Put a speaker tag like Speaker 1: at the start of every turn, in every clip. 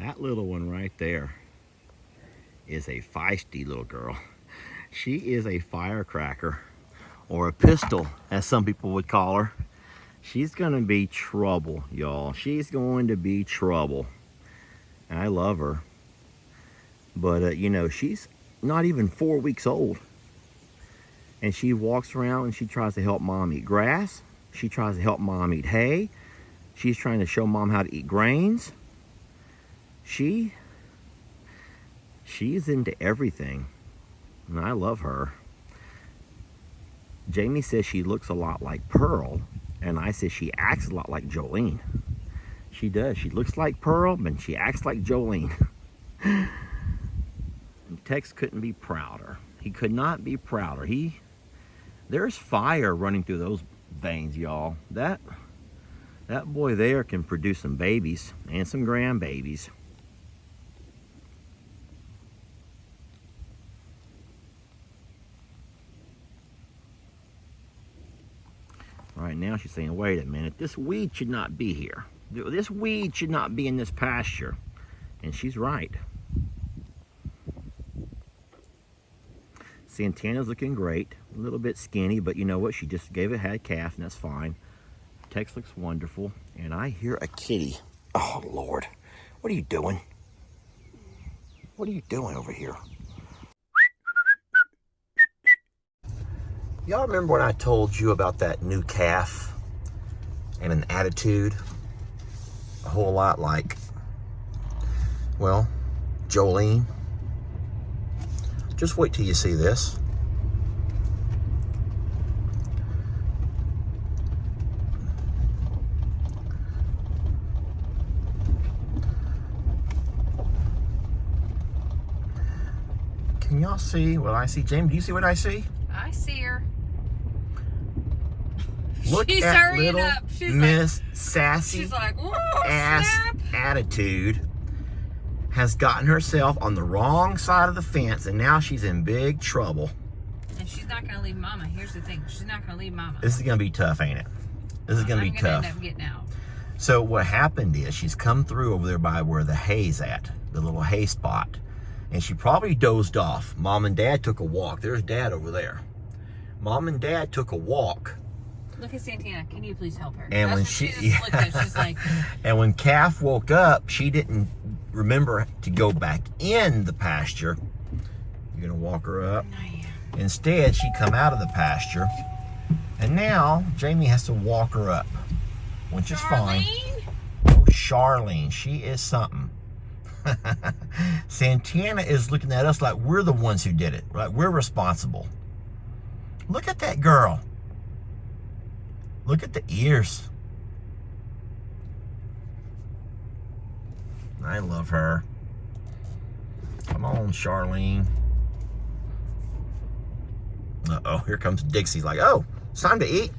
Speaker 1: That little one right there is a feisty little girl. She is a firecracker, or a pistol, as some people would call her. She's gonna be trouble, y'all. She's going to be trouble. And I love her. But, you know, she's not even 4 weeks old. And she walks around and she tries to help mom eat grass. She tries to help mom eat hay. She's trying to show mom how to eat grains. She's into everything. And I love her. Jamie says she looks a lot like Pearl. And I say she acts a lot like Jolene. She does. She looks like Pearl, but she acts like Jolene. Tex couldn't be prouder. He could not be prouder. There's fire running through those veins, y'all. That boy there can produce some babies and some grandbabies. Right now she's saying, wait a minute, this weed should not be here. This weed should not be in this pasture. And she's right. Santana's looking great. A little bit skinny, but you know what? She just gave a head calf, and that's fine. Tex looks wonderful. And I hear a kitty. Oh, Lord. What are you doing? What are you doing over here? Y'all remember when I told you about that new calf and an attitude? A whole lot like, well, Jolene. Just wait till you see this. Can y'all see what I see? Jamie, do you see what I see?
Speaker 2: I see her.
Speaker 1: Look
Speaker 2: She's
Speaker 1: at
Speaker 2: hurrying
Speaker 1: little
Speaker 2: up. She's
Speaker 1: Miss
Speaker 2: like,
Speaker 1: Sassy
Speaker 2: she's like, whoa,
Speaker 1: ass
Speaker 2: snap.
Speaker 1: attitude has gotten herself on the wrong side of the fence, and now she's in big trouble.
Speaker 2: And she's not going to leave Mama. Here's the thing. She's not going to leave Mama.
Speaker 1: This is going to be tough, ain't it? This is going to be tough.
Speaker 2: End up getting out.
Speaker 1: So what happened is she's come through over there by where the hay's at, the little hay spot. And she probably dozed off. Mom and Dad took a walk. There's Dad over there. Mom and Dad took a walk.
Speaker 2: Look at Santana. Can you please help her?
Speaker 1: And
Speaker 2: That's
Speaker 1: when
Speaker 2: what she just looked at. She's like,
Speaker 1: and when Calf woke up, she didn't remember to go back in the pasture. You're gonna walk her up. Instead, she come out of the pasture, and now Jamie has to walk her up, which is fine. Oh, Charlene, she is something. Santana is looking at us like we're the ones who did it, right? We're responsible. Look at that girl. Look at the ears. I love her. Come on, Charlene. Uh-oh, here comes Dixie. Like, oh, it's time to eat.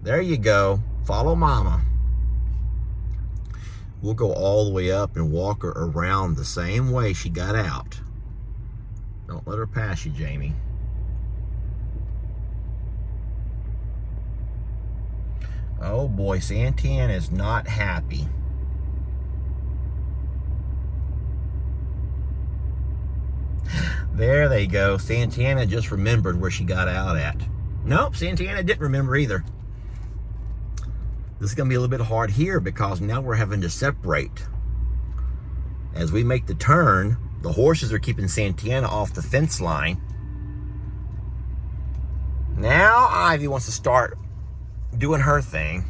Speaker 1: There you go. Follow Mama. We'll go all the way up and walk her around the same way she got out. Don't let her pass you, Jamie. Oh boy, Santana is not happy. There they go. Santana just remembered where she got out at. Nope, Santana didn't remember either. This is going to be a little bit hard here because now we're having to separate. As we make the turn, the horses are keeping Santana off the fence line. Now Ivy wants to start doing her thing.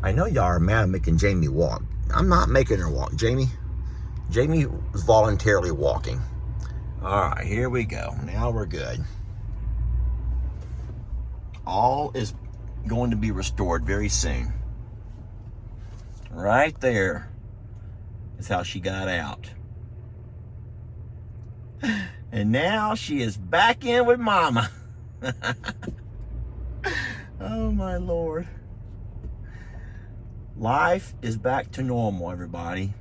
Speaker 1: I know y'all are mad at making Jamie walk. I'm not making her walk, Jamie. Jamie was voluntarily walking. All right, here we go. Now we're good. All is going to be restored very soon. Right there is how she got out. And now she is back in with Mama. Oh my Lord. Life is back to normal, everybody.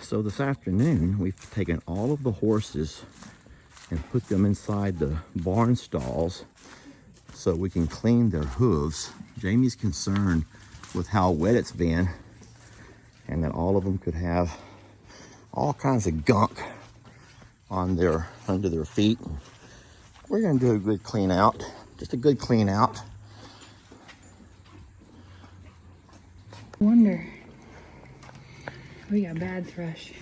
Speaker 1: So this afternoon, we've taken all of the horses and put them inside the barn stalls so we can clean their hooves. Jamie's concerned with how wet it's been and that all of them could have all kinds of gunk on under their feet. We're gonna do a good clean out, just a good clean out.
Speaker 2: Wonder. We got bad thrush.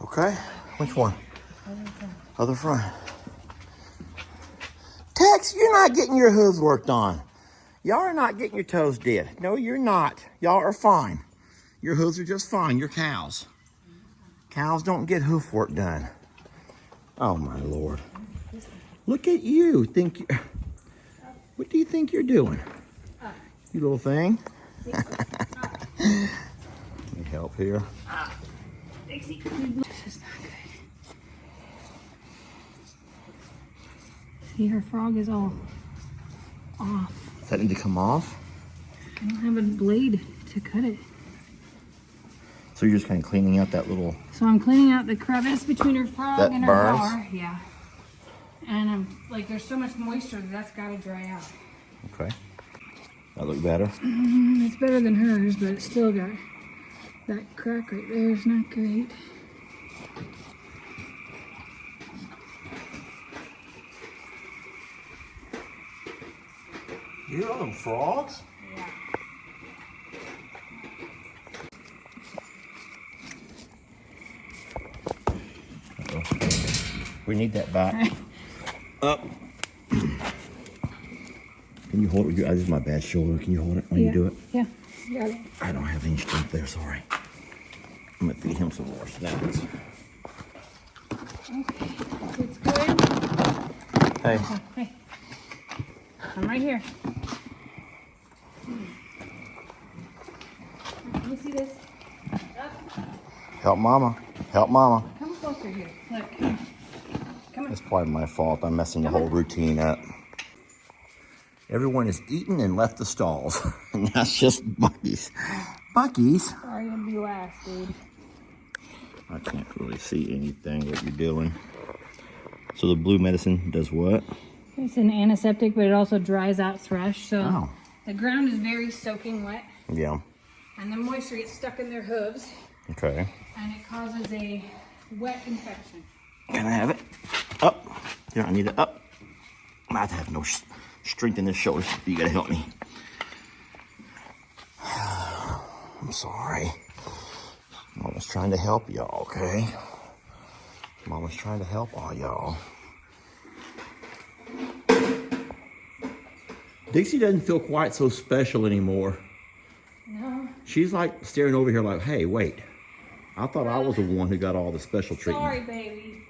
Speaker 1: Okay, which one? Other front. Tex, you're not getting your hooves worked on. Y'all are not getting your toes did. No, you're not. Y'all are fine. Your hooves are just fine. You're cows. Cows don't get hoof work done. Oh my Lord. Look at you. What do you think you're doing? You little thing. Let me help here.
Speaker 2: This is not good. See, her frog is all off.
Speaker 1: Does that need to come off?
Speaker 2: I don't have a blade to cut it.
Speaker 1: So you're just kind of cleaning out that little...
Speaker 2: So I'm cleaning out the crevice between her frog
Speaker 1: that
Speaker 2: and her
Speaker 1: burns?
Speaker 2: bar. Yeah. And I'm like, there's so much moisture that's got to dry out.
Speaker 1: Okay. That look better?
Speaker 2: It's better than hers, but it's still got that crack right there. It's not great.
Speaker 1: You hear all them frogs?
Speaker 2: Yeah.
Speaker 1: We need that back. Up. Can you hold it? This is my bad shoulder. Can you hold it when you do it?
Speaker 2: Yeah, got it.
Speaker 1: I don't have any strength there, sorry. I'm gonna feed him some more snacks.
Speaker 2: Okay, it's good.
Speaker 1: Hey.
Speaker 2: Hey, I'm right here. Let me see this. Up.
Speaker 1: Help mama. Help mama.
Speaker 2: Come closer here. Look, come on.
Speaker 1: That's probably my fault. I'm messing the whole routine up. Everyone has eaten and left the stalls. And that's just Bucky's. Bucky's?
Speaker 2: Sorry to be last, dude.
Speaker 1: I can't really see anything what you're doing. So the blue medicine does what?
Speaker 2: It's an antiseptic, but it also dries out thrush. So
Speaker 1: Oh.
Speaker 2: the ground is very soaking wet.
Speaker 1: Yeah.
Speaker 2: And the moisture gets stuck in their hooves.
Speaker 1: Okay.
Speaker 2: And it causes a wet infection.
Speaker 1: Can I have it? Up. Here, I need it up. I have no strength in this shoulder. You gotta help me. I'm sorry. Mama's trying to help y'all, okay? Mama's trying to help all y'all. Dixie doesn't feel quite so special anymore.
Speaker 2: No.
Speaker 1: She's like staring over here like, hey, wait. I thought I was the one who got all the special treatment.
Speaker 2: Sorry, baby.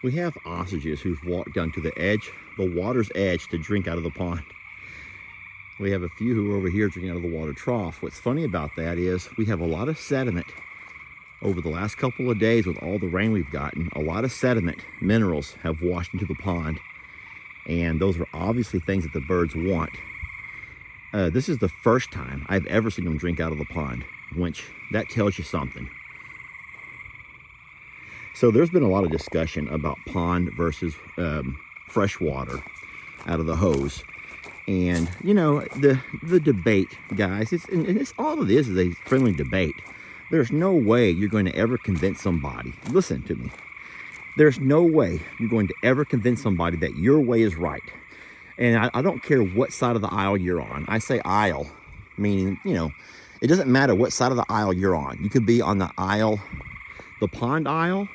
Speaker 1: We have ostriches who've walked down to the edge, the water's edge, to drink out of the pond. We have a few who are over here drinking out of the water trough. What's funny about that is we have a lot of sediment over the last couple of days with all the rain we've gotten. A lot of sediment, minerals, have washed into the pond. And those are obviously things that the birds want. This is the first time I've ever seen them drink out of the pond, which that tells you something. So there's been a lot of discussion about pond versus fresh water out of the hose. And, you know, the debate, guys, it's all it is a friendly debate. There's no way you're going to ever convince somebody. Listen to me. There's no way you're going to ever convince somebody that your way is right. And I don't care what side of the aisle you're on. I say aisle, meaning, you know, it doesn't matter what side of the aisle you're on. You could be on the aisle, the pond aisle,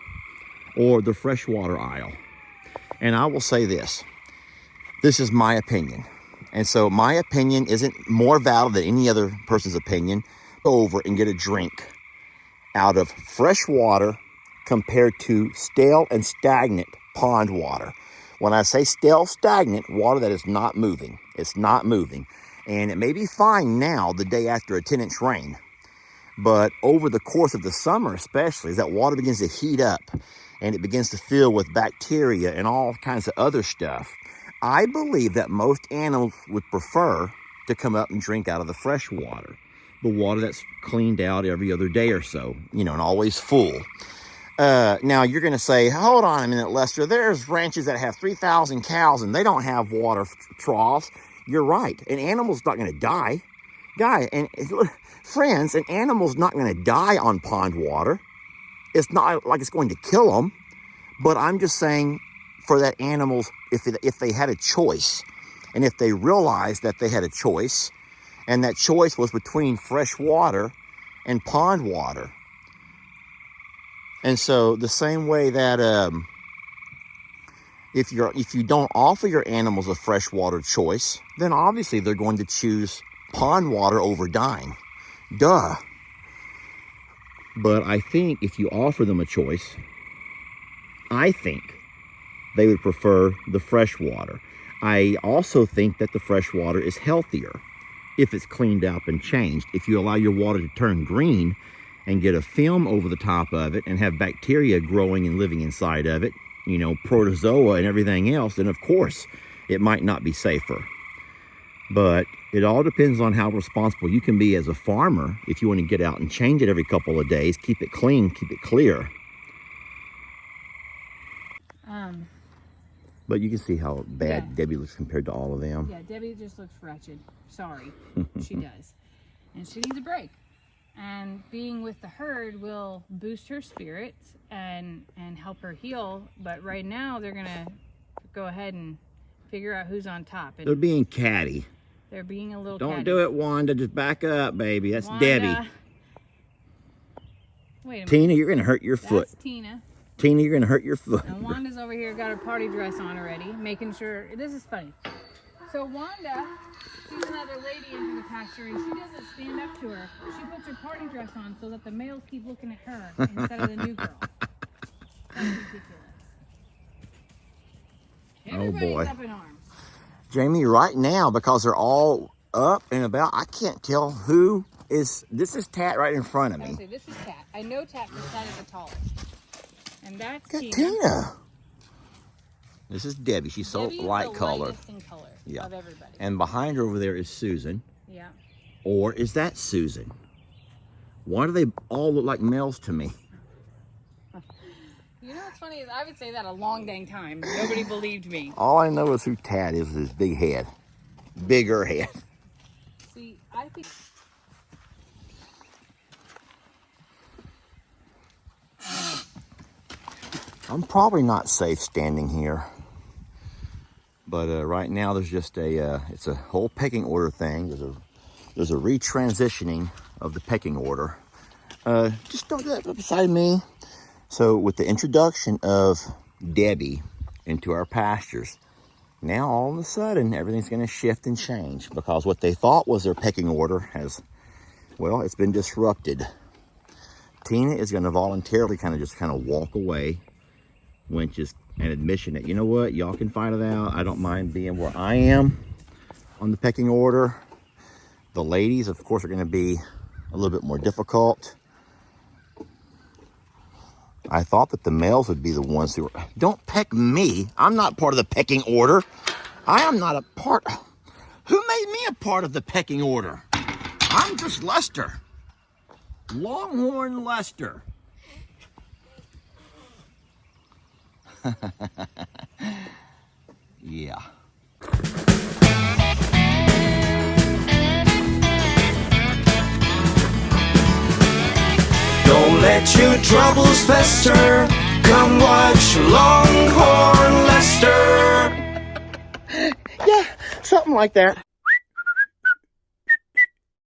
Speaker 1: or the freshwater aisle. And I will say this. This is my opinion. And so my opinion isn't more valid than any other person's opinion. Go over and get a drink out of fresh water compared to stale and stagnant pond water. When I say stale, stagnant, water that is not moving. It's not moving. And it may be fine now, the day after a 10-inch rain. But over the course of the summer especially, as that water begins to heat up and it begins to fill with bacteria and all kinds of other stuff, I believe that most animals would prefer to come up and drink out of the fresh water. The water that's cleaned out every other day or so, you know, and always full. Now you're going to say, hold on a minute, Lester, there's ranches that have 3,000 cows and they don't have water troughs. You're right. An animal's not going to die. Guy, and friends, an animal's not going to die on pond water. It's not like it's going to kill them. But I'm just saying, for that animals, if they had a choice, and if they realized that they had a choice, and that choice was between fresh water and pond water. And so the same way that if you don't offer your animals a freshwater choice, then obviously they're going to choose pond water over dying. Duh. But I think if you offer them a choice, I think they would prefer the fresh water. I also think that the fresh water is healthier if it's cleaned up and changed. If you allow your water to turn green and get a film over the top of it and have bacteria growing and living inside of it, you know, protozoa and everything else, then of course it might not be safer. But it all depends on how responsible you can be as a farmer. If you want to get out and change it every couple of days, keep it clean, keep it clear. But you can see how bad Debbie looks compared to all of them.
Speaker 2: Yeah, Debbie just looks wretched. Sorry, she does. And she needs a break. And being with the herd will boost her spirits and help her heal. But right now, they're going to go ahead and figure out who's on top.
Speaker 1: They're being catty.
Speaker 2: They're being a little
Speaker 1: Don't
Speaker 2: catty.
Speaker 1: do it, Wanda. Just back up, baby. That's
Speaker 2: Wanda.
Speaker 1: Debbie.
Speaker 2: Wait a minute.
Speaker 1: Tina, you're going to hurt your foot.
Speaker 2: That's Tina.
Speaker 1: Tina, you're going to hurt your foot.
Speaker 2: And Wanda's over here got her party dress on already, making sure. This is funny. So Wanda sees another lady into the pasture and she doesn't stand up to her. She puts her party dress on so that the males keep looking at her instead of the new girl. That's ridiculous. Everybody's
Speaker 1: boy.
Speaker 2: up in arms.
Speaker 1: Jamie, right now, because they're all up and about, I can't tell who is. This is Tat right in front of me.
Speaker 2: Say, this is Tat. I know Tat because Tat is the tallest. And that's
Speaker 1: Tina. This is Debbie. She's so
Speaker 2: Debbie is
Speaker 1: light
Speaker 2: the
Speaker 1: color.
Speaker 2: lightest in color of everybody.
Speaker 1: And behind her over there is Susan.
Speaker 2: Yeah.
Speaker 1: Or is that Susan? Why do they all look like males to me?
Speaker 2: You know what's funny is I would say that a long dang time. Nobody believed me.
Speaker 1: All I know is who Tad is with his big head. Bigger head.
Speaker 2: See, I think...
Speaker 1: I'm probably not safe standing here. But right now there's just it's a whole pecking order thing. There's a retransitioning of the pecking order. Just don't do that beside me. So with the introduction of Debbie into our pastures, now all of a sudden everything's going to shift and change, because what they thought was their pecking order has, well, it's been disrupted. Tina is going to voluntarily kind of walk away, which is an admission that, you know what, y'all can fight it out. I don't mind being where I am on the pecking order. The ladies, of course, are going to be a little bit more difficult. I thought that the males would be the ones who are... Don't peck me. I'm not part of the pecking order. I am not a part... Who made me a part of the pecking order? I'm just Lester. Longhorn Lester. Yeah.
Speaker 3: Don't let your troubles fester. Come watch Longhorn Lester.
Speaker 1: Yeah, something like that.